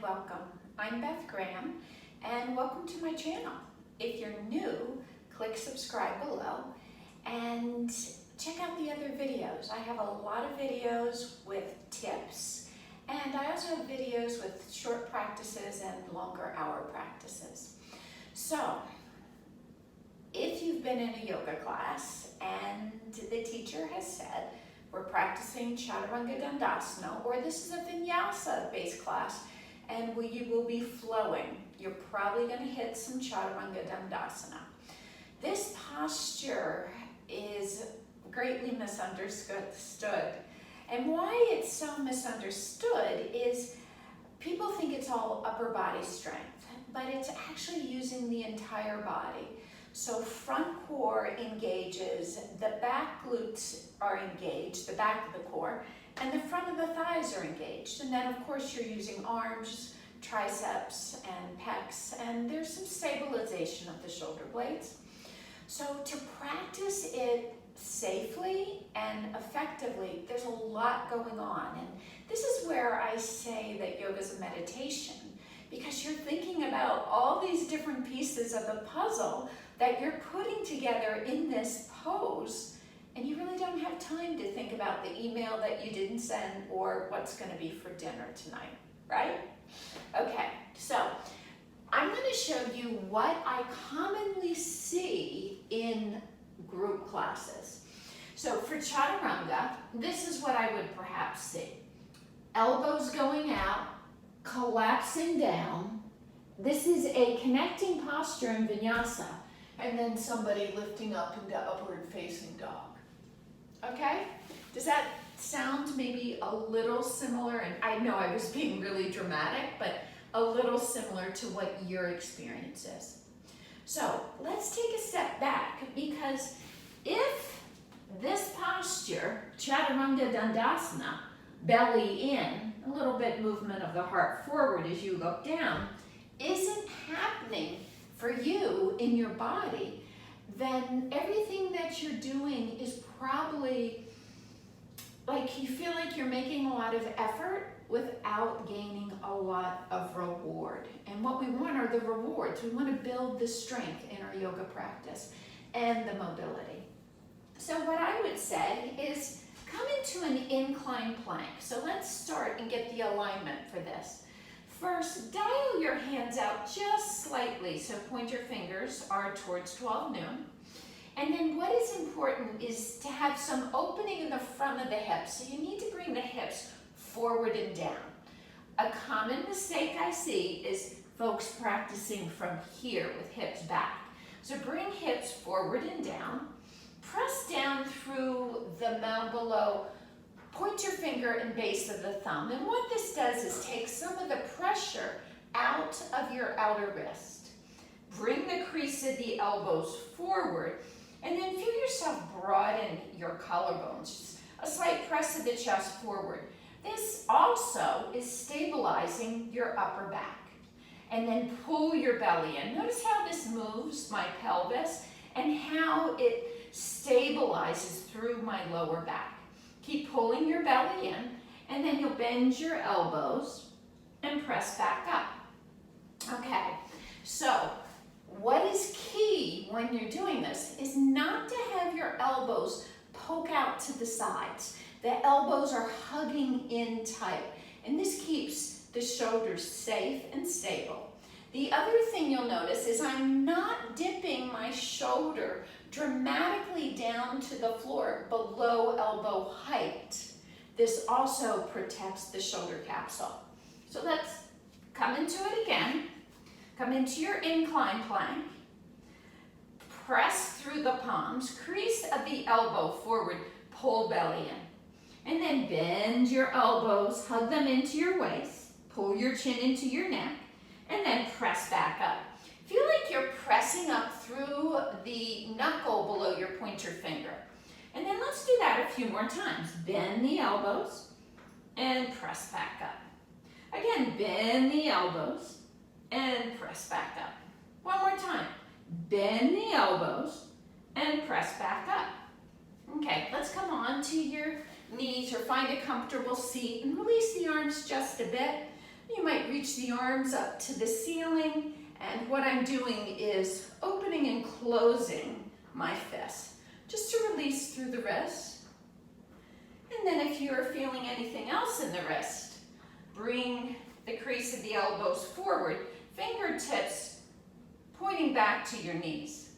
welcome. I'm Beth Graham and welcome to my channel. If you're new, click subscribe below and check out the other videos. I have a lot of videos with tips and I also have videos with short practices and longer hour practices. So, if you've been in a yoga class and the teacher has said, we're practicing Chaturanga Dandasana, or this is a vinyasa-based class, and you will be flowing. You're probably going to hit some Chaturanga Dandasana. This posture is greatly misunderstood. And why it's so misunderstood is people think it's all upper body strength, but it's actually using the entire body. So front core engages, the back glutes are engaged, the back of the core, and the front of the thighs are engaged. And then of course you're using arms, triceps, and pecs, and there's some stabilization of the shoulder blades. So to practice it safely and effectively, there's a lot going on. And this is where I say that yoga is a meditation, because you're thinking about all these different pieces of the puzzle that you're putting together in this pose, and you really don't have time to think about the email that you didn't send or what's going to be for dinner tonight, right? Okay, so I'm going to show you what I commonly see in group classes. So for Chaturanga, this is what I would perhaps see. Elbows going out, collapsing down. This is a connecting posture in vinyasa. And then somebody lifting up into upward facing dog. Okay? Does that sound maybe a little similar? And I know I was being really dramatic, but a little similar to what your experience is. So let's take a step back, because if this posture, Chaturanga Dandasana, belly in, a little bit movement of the heart forward as you look down, isn't happening for you in your body, then everything that you're doing is probably like you feel like you're making a lot of effort without gaining a lot of reward. And what we want are the rewards. We want to build the strength in our yoga practice and the mobility. So what I would say is come into an incline plank. So let's start and get the alignment for this. First, dial your hands out just slightly, so pointer fingers are towards 12 noon. And then what is important is to have some opening in the front of the hips. So you need to bring the hips forward and down. A common mistake I see is folks practicing from here with hips back. So bring hips forward and down. Press down through the mound below. Point your finger and base of the thumb. And what this does is take some of the pressure out of your outer wrist. Bring the crease of the elbows forward, and then feel yourself broaden your collarbones. Just a slight press of the chest forward. This also is stabilizing your upper back. And then pull your belly in. Notice how this moves my pelvis and how it stabilizes through my lower back. Keep pulling your belly in, and then you'll bend your elbows and press back up. Okay, so what is key when you're doing this is not to have your elbows poke out to the sides. The elbows are hugging in tight, and this keeps the shoulders safe and stable. The other thing you'll notice is I'm not dipping my shoulder dramatically down to the floor below elbow height. This also protects the shoulder capsule. So let's come into it again. Come into your incline plank. Press through the palms, crease of the elbow forward, pull belly in. And then bend your elbows, hug them into your waist, pull your chin into your neck, and then press back up. Feel like you're pressing up through the knuckle below your pointer finger. And then let's do that a few more times. Bend the elbows and press back up. Again, bend the elbows and press back up. One more time. Bend the elbows and press back up. Okay, let's come on to your knees or find a comfortable seat and release the arms just a bit. You might reach the arms up to the ceiling, and what I'm doing is opening and closing my fist, just to release through the wrist. And then if you're feeling anything else in the wrist, bring the crease of the elbows forward, fingertips pointing back to your knees.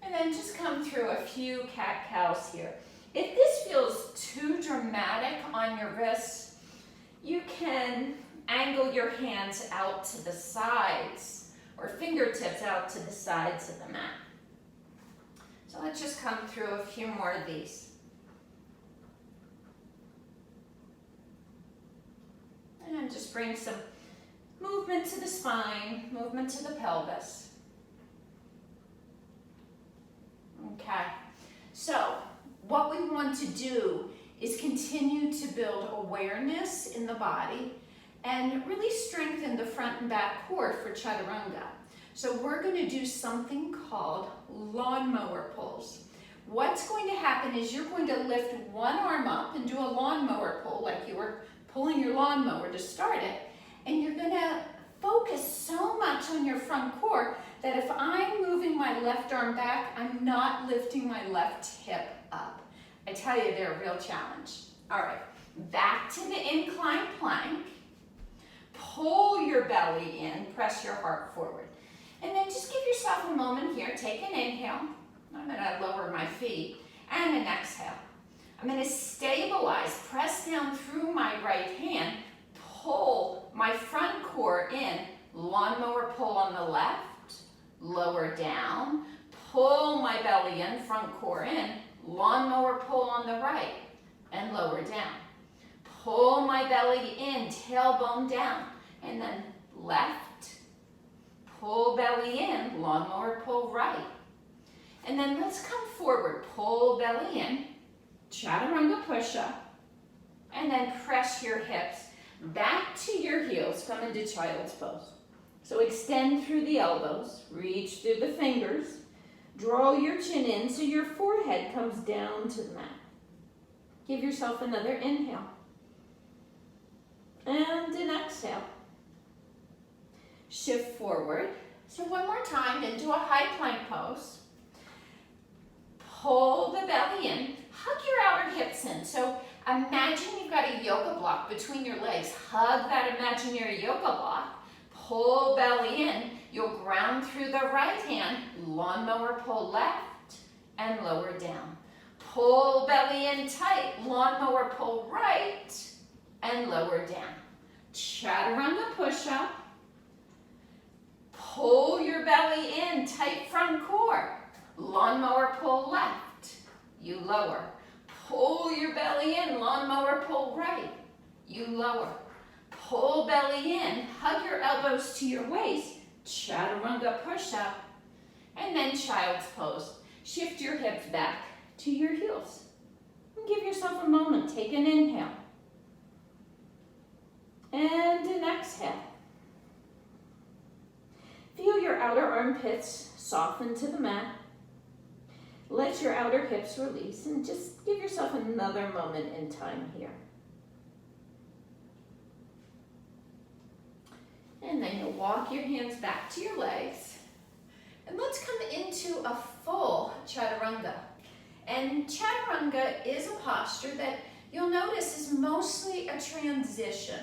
And then just come through a few cat-cows here. If this feels too dramatic on your wrists, you can angle your hands out to the sides or fingertips out to the sides of the mat. So let's just come through a few more of these. And just bring some movement to the spine, movement to the pelvis. Okay, so what we want to do is continue to build awareness in the body and really strengthen the front and back core for Chaturanga. So we're going to do something called lawnmower pulls. What's going to happen is you're going to lift one arm up and do a lawnmower pull like you were pulling your lawnmower to start it, and you're going to focus so much on your front core that if I'm moving my left arm back, I'm not lifting my left hip up. I tell you, they're a real challenge. All right, back to the incline plank. Pull your belly in, press your heart forward. And then just give yourself a moment here. Take an inhale. I'm going to lower my feet. And an exhale. I'm going to stabilize, press down through my right hand, pull my front core in, lawnmower pull on the left, lower down, pull my belly in, front core in, lawnmower pull on the right, and lower down. Pull my belly in, tailbone down, and then left, pull belly in, lawnmower pull right. And then let's come forward, pull belly in, Chaturanga push-up, and then press your hips back to your heels, come into child's pose. So extend through the elbows, reach through the fingers, draw your chin in so your forehead comes down to the mat. Give yourself another inhale. And an exhale. Shift forward. So one more time into a high plank pose. Pull the belly in. Hug your outer hips in. So imagine you've got a yoga block between your legs. Hug that imaginary yoga block. Pull belly in. You'll ground through the right hand. Lawnmower pull left and lower down. Pull belly in tight. Lawnmower pull right and lower down. Chaturanga push-up. Pull your belly in, tight front core. Lawnmower pull left, you lower. Pull your belly in, lawnmower pull right, you lower. Pull belly in, hug your elbows to your waist, Chaturanga push-up, and then child's pose. Shift your hips back to your heels. And give yourself a moment, take an inhale. And an exhale. Feel your outer armpits soften to the mat. Let your outer hips release and just give yourself another moment in time here. And then you'll walk your hands back to your legs. And let's come into a full Chaturanga. And Chaturanga is a posture that you'll notice is mostly a transition.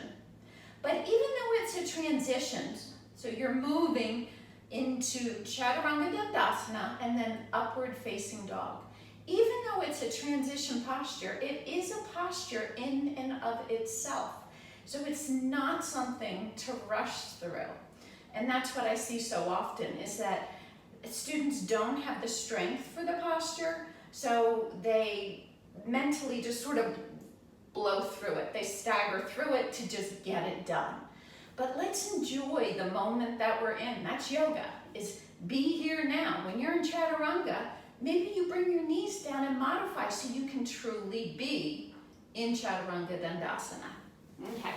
But even though it's a transition, so you're moving into Chaturanga Dandasana and then upward facing dog. Even though it's a transition posture, it is a posture in and of itself. So it's not something to rush through. And that's what I see so often is that students don't have the strength for the posture, so they mentally just sort of blow through it. They stagger through it to just get it done. But let's enjoy the moment that we're in. That's yoga, is be here now. When you're in Chaturanga, maybe you bring your knees down and modify so you can truly be in Chaturanga Dandasana. Okay,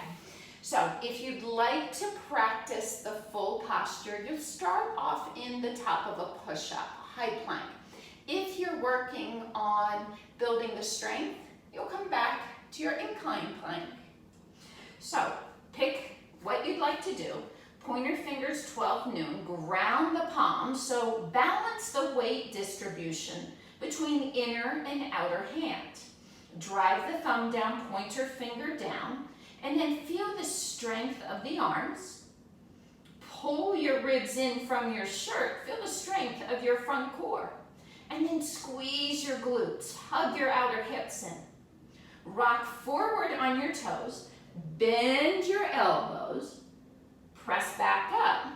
so if you'd like to practice the full posture, you'll start off in the top of a push-up, high plank. If you're working on building the strength, you'll come back to your incline plank. So pick what you'd like to do, pointer fingers 12 noon, ground the palms, so balance the weight distribution between inner and outer hand. Drive the thumb down, pointer finger down, and then feel the strength of the arms. Pull your ribs in from your shirt. Feel the strength of your front core. And then squeeze your glutes. Hug your outer hips in. Rock forward on your toes. Bend your elbows. Press back up.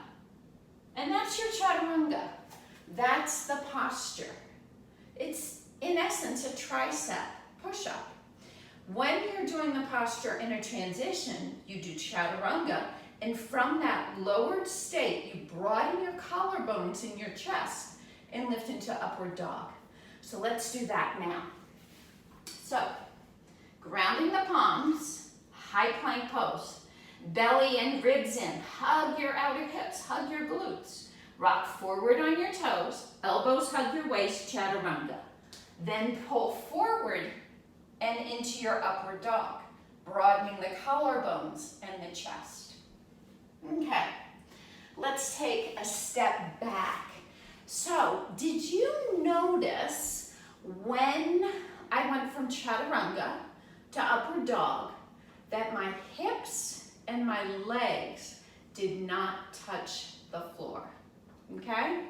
And that's your chaturanga. That's the posture. It's, in essence, a tricep push-up. When you're doing the posture in a transition, you do chaturanga, and from that lowered state, you broaden your collarbones in your chest and lift into upward dog. So let's do that now. So, grounding the palms, high plank pose, belly and ribs in, hug your outer hips, hug your glutes. Rock forward on your toes, elbows hug your waist, chaturanga. Then pull forward and into your upward dog, broadening the collarbones and the chest. Okay, let's take a step back. So, did you notice when I went from chaturanga to upward dog that my hips and my legs did not touch the floor? Okay?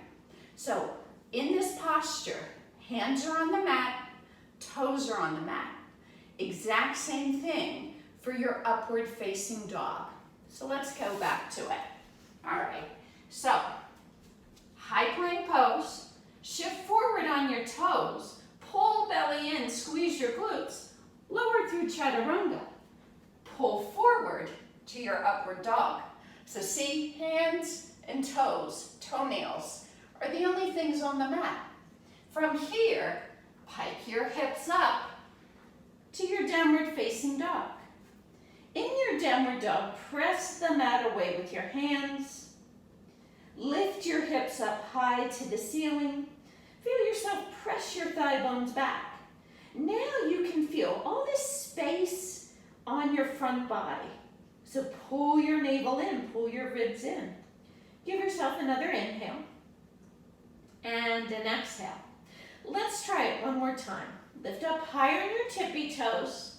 So, in this posture, hands are on the mat, toes are on the mat. Exact same thing for your upward facing dog. So let's go back to it. All right, so high plank pose, shift forward on your toes, pull belly in, squeeze your glutes, lower through chaturanga, pull forward to your upward dog. So see, hands and toes, toenails, are the only things on the mat. From here, pike your hips up to your downward facing dog. In your downward dog, press the mat away with your hands. Lift your hips up high to the ceiling. Feel yourself press your thigh bones back. Now you can feel all this space on your front body. So pull your navel in, pull your ribs in. Give yourself another inhale and an exhale. Let's try it one more time. Lift up higher on your tippy toes.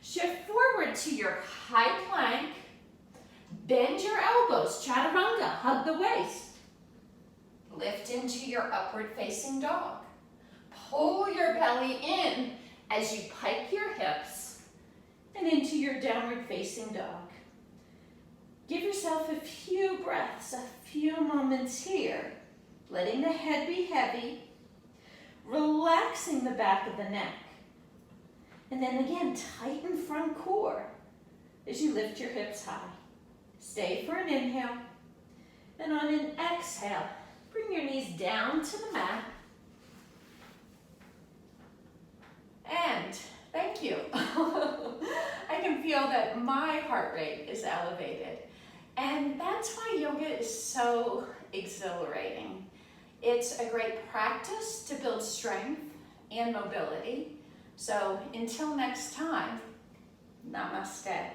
Shift forward to your high plank. Bend your elbows, chaturanga, hug the waist. Lift into your upward facing dog. Pull your belly in as you pike your hips and into your downward facing dog. Give yourself a few breaths, a few moments here, letting the head be heavy, relaxing the back of the neck. And then again, tighten front core as you lift your hips high. Stay for an inhale. And on an exhale, bring your knees down to the mat. And thank you. I can feel that my heart rate is elevated. And that's why yoga is so exhilarating. It's a great practice to build strength and mobility. So until next time, namaste.